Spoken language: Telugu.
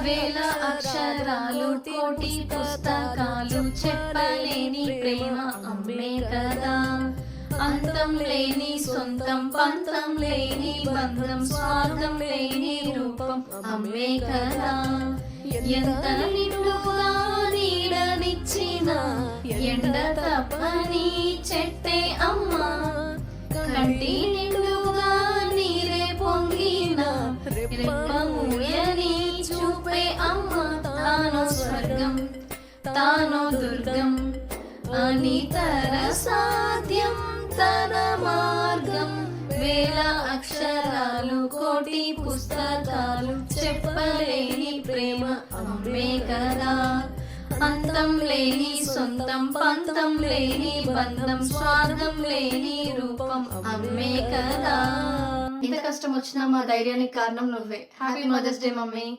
వేల అక్షరాలు కోటి పుస్తకాలు చెప్పలేని ప్రేమ అమ్మే కదా. అంతం లేని సొంతం పంతం లేని బంధం స్వార్థం లేని రూపం అమ్మే కదా. ఎంత నిండుగా నీడనిచ్చిన ఎండ తప్పని చెట్టే అమ్మ. కంటి నిండుగా నీరే పొంగిన రెప్పమూయని చూపే అమ్మ. తానో స్వర్గం తానో దుర్గం అనితర సాధ్యం తన మార్గం. వేల అక్షరాలు కోటి పుస్తకాలు చెప్పలేని ప్రేమ అమ్మే కదా. అంతం లేని సొంతం పంతం లేని బంధం స్వార్థం లేని రూపం అమ్మే కదా. ఇంత కష్టం వచ్చినా మా ధైర్యానికి కారణం నువ్వే. Happy Mother's Day mummy.